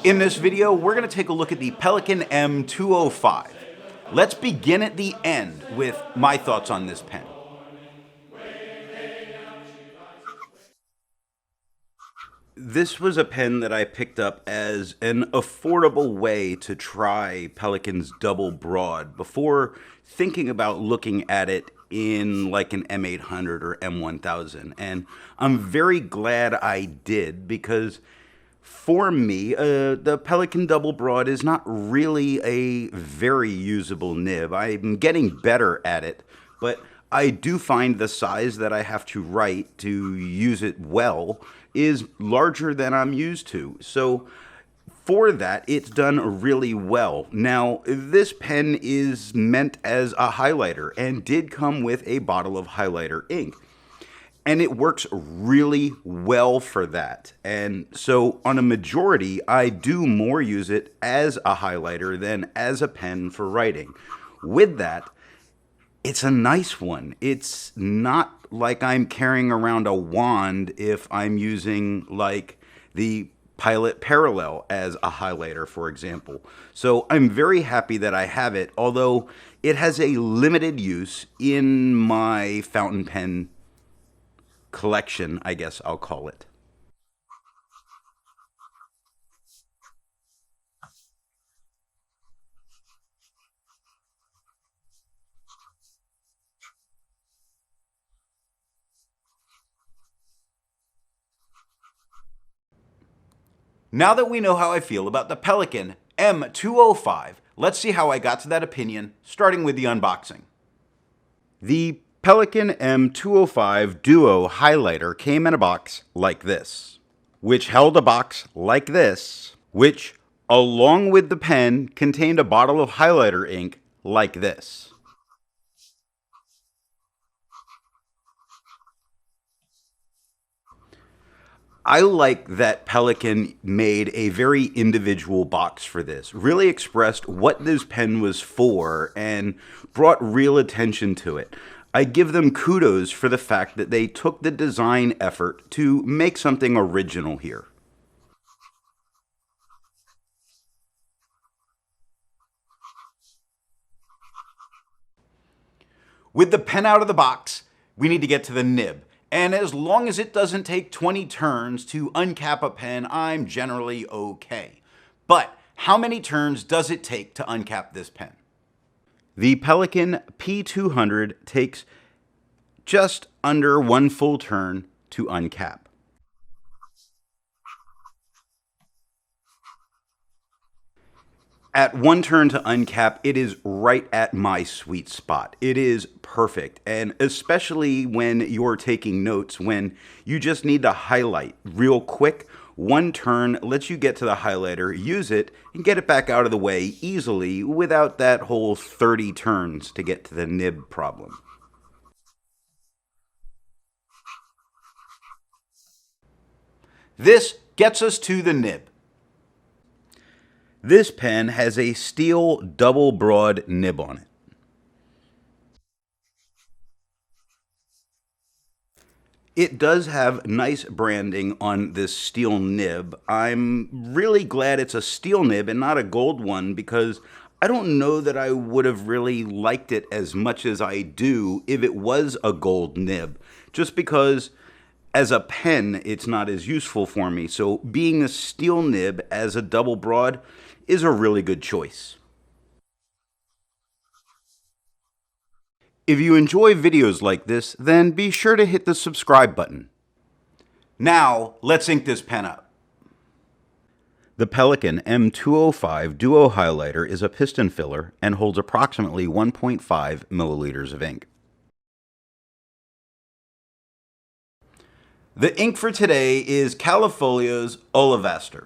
In this video, we're going to take a look at the Pelikan M205. Let's begin at the end with my thoughts on this pen. This was a pen that I picked up as an affordable way to try Pelikan's double broad before thinking about looking at it in like an M800 or M1000. And I'm very glad I did, because for me, the Pelikan double broad is not really a very usable nib. I'm getting better at it, but I do find the size that I have to write to use it well is larger than I'm used to. So for that, it's done really well. Now, this pen is meant as a highlighter and did come with a bottle of highlighter ink. And it works really well for that. And so on a majority, I do more use it as a highlighter than as a pen for writing. With that, it's a nice one. It's not like I'm carrying around a wand if I'm using like the Pilot Parallel as a highlighter, for example. So I'm very happy that I have it, although it has a limited use in my fountain pen collection, I guess I'll call it. Now that we know how I feel about the Pelikan M205, let's see how I got to that opinion, starting with the unboxing. The Pelikan M205 Duo highlighter came in a box like this, which held a box like this, which, along with the pen, contained a bottle of highlighter ink like this. I like that Pelikan made a very individual box for this, really expressed what this pen was for, and brought real attention to it. I give them kudos for the fact that they took the design effort to make something original here. With the pen out of the box, we need to get to the nib. And as long as it doesn't take 20 turns to uncap a pen, I'm generally okay. But how many turns does it take to uncap this pen? The Pelikan P200 takes just under one full turn to uncap. At one turn to uncap, it is right at my sweet spot. It is perfect, and especially when you're taking notes, when you just need to highlight real quick, one turn lets you get to the highlighter, use it, and get it back out of the way easily without that whole 30 turns to get to the nib problem. This gets us to the nib. This pen has a steel double broad nib on it. It does have nice branding on this steel nib. I'm really glad it's a steel nib and not a gold one, because I don't know that I would have really liked it as much as I do if it was a gold nib, just because as a pen it's not as useful for me. So being a steel nib as a double broad is a really good choice. If you enjoy videos like this, then be sure to hit the subscribe button. Now, let's ink this pen up. The Pelikan M205 Duo highlighter is a piston filler and holds approximately 1.5 milliliters of ink. The ink for today is Califolio's Olivaster.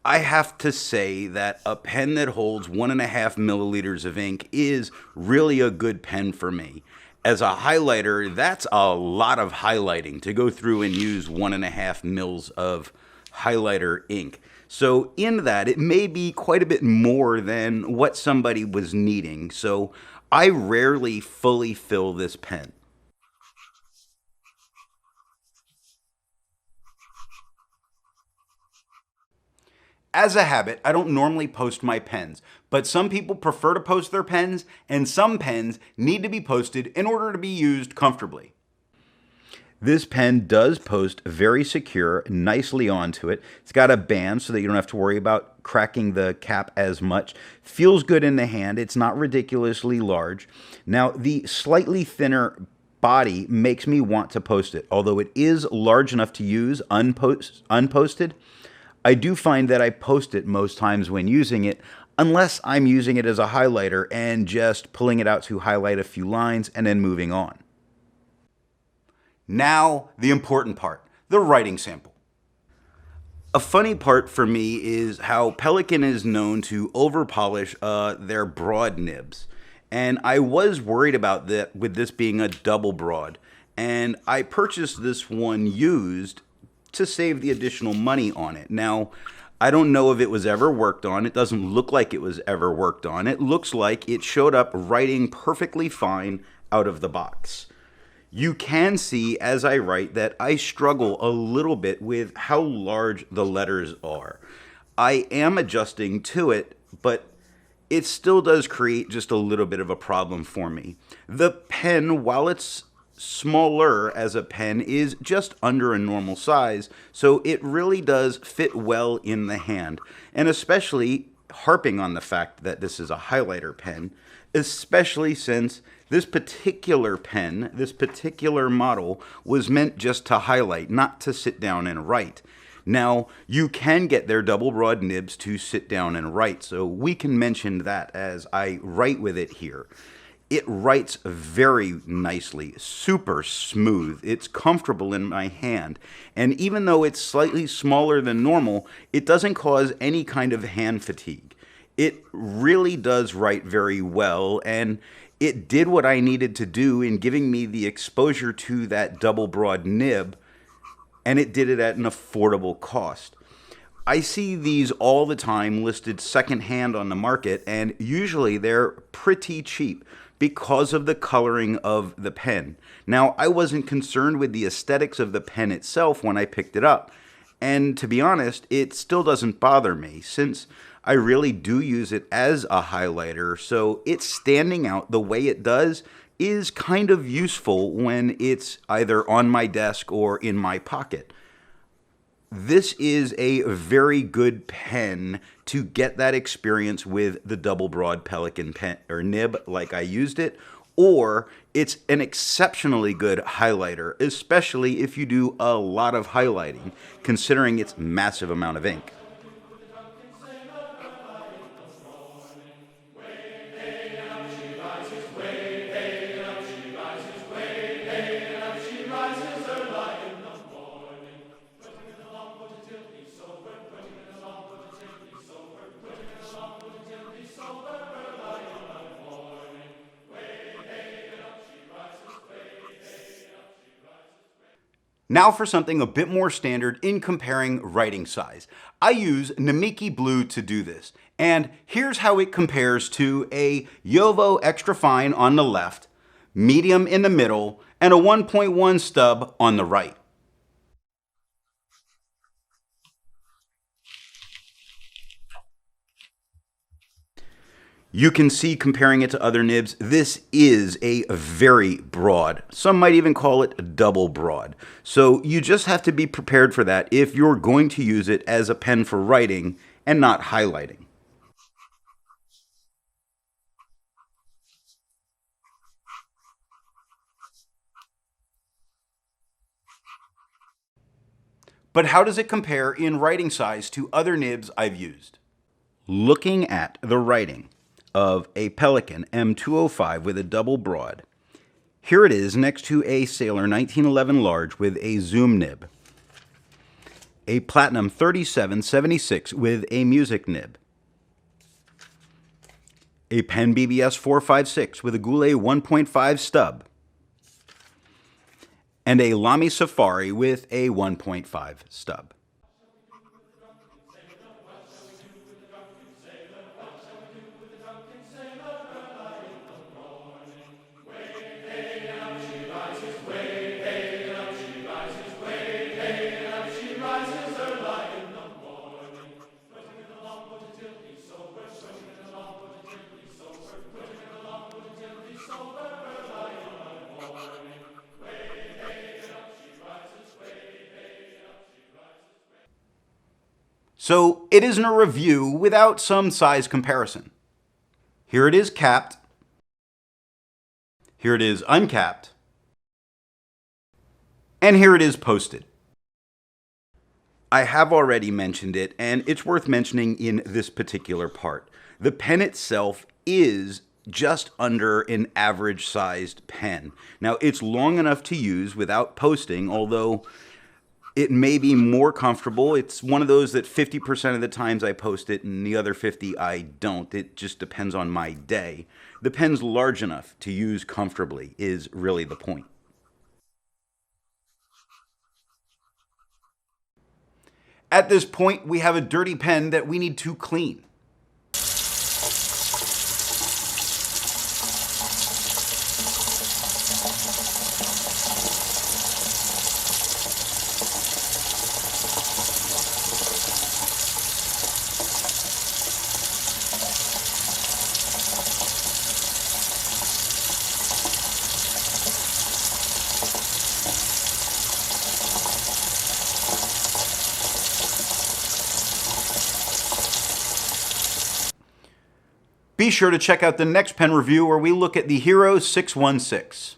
I have to say that a pen that holds 1.5 milliliters of ink is really a good pen for me. As a highlighter, that's a lot of highlighting to go through and use 1.5 mils of highlighter ink. So in that, it may be quite a bit more than what somebody was needing. So I rarely fully fill this pen. As a habit, I don't normally post my pens, but some people prefer to post their pens, and some pens need to be posted in order to be used comfortably. This pen does post very secure, nicely onto it. It's got a band so that you don't have to worry about cracking the cap as much. Feels good in the hand. It's not ridiculously large. Now, the slightly thinner body makes me want to post it. Although it is large enough to use unposted, I do find that I post it most times when using it, unless I'm using it as a highlighter and just pulling it out to highlight a few lines and then moving on. Now, the important part, the writing sample. A funny part for me is how Pelikan is known to over-polish their broad nibs. And I was worried about that with this being a double broad. And I purchased this one used to save the additional money on it. Now, I don't know if it was ever worked on. It doesn't look like it was ever worked on. It looks like it showed up writing perfectly fine out of the box. You can see as I write that I struggle a little bit with how large the letters are. I am adjusting to it, but it still does create just a little bit of a problem for me. The pen, while it's smaller as a pen, is just under a normal size, so it really does fit well in the hand. And especially harping on the fact that this is a highlighter pen, especially since this particular pen, this particular model, was meant just to highlight, not to sit down and write. Now, you can get their double broad nibs to sit down and write, so we can mention that as I write with it here. It writes very nicely, super smooth. It's comfortable in my hand. And even though it's slightly smaller than normal, it doesn't cause any kind of hand fatigue. It really does write very well, and it did what I needed to do in giving me the exposure to that double broad nib, and it did it at an affordable cost. I see these all the time listed secondhand on the market, and usually they're pretty cheap because of the coloring of the pen. Now, I wasn't concerned with the aesthetics of the pen itself when I picked it up, and to be honest, it still doesn't bother me since I really do use it as a highlighter, so it's standing out the way it does is kind of useful when it's either on my desk or in my pocket. This is a very good pen to get that experience with the double broad Pelikan pen or nib like I used it, or it's an exceptionally good highlighter, especially if you do a lot of highlighting, considering its massive amount of ink. Now for something a bit more standard in comparing writing size. I use Mnemosyne Blue to do this, and here's how it compares to a Jowo Extra Fine on the left, medium in the middle, and a 1.1 stub on the right. You can see, comparing it to other nibs, this is a very broad. Some might even call it double broad. So you just have to be prepared for that if you're going to use it as a pen for writing and not highlighting. But how does it compare in writing size to other nibs I've used? Looking at the writing of a Pelikan M205 with a double broad, here it is next to a Sailor 1911 large with a zoom nib, a Platinum 3776 with a music nib, a Pen BBS 456 with a Goulet 1.5 stub, and a Lamy Safari with a 1.5 stub. So it isn't a review without some size comparison. Here it is capped. Here it is uncapped. And here it is posted. I have already mentioned it, and it's worth mentioning in this particular part. The pen itself is just under an average sized pen. Now, it's long enough to use without posting, although it may be more comfortable. It's one of those that 50% of the times I post it and the other 50 I don't. It just depends on my day. The pen's large enough to use comfortably is really the point. At this point, we have a dirty pen that we need to clean. Be sure to check out the next pen review where we look at the Hero 616.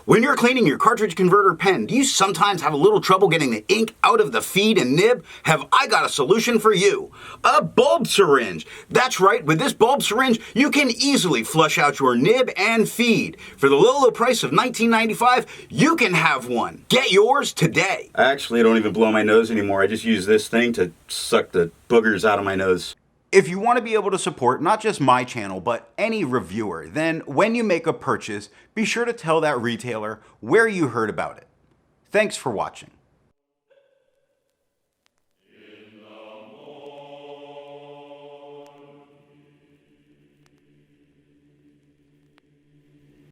When you're cleaning your cartridge converter pen, do you sometimes have a little trouble getting the ink out of the feed and nib? Have I got a solution for you? A bulb syringe. That's right, with this bulb syringe, you can easily flush out your nib and feed. For the low price of $19.95, you can have one. Get yours today. I actually don't even blow my nose anymore. I just use this thing to suck the boogers out of my nose. If you want to be able to support not just my channel, but any reviewer, then when you make a purchase, be sure to tell that retailer where you heard about it. Thanks for watching.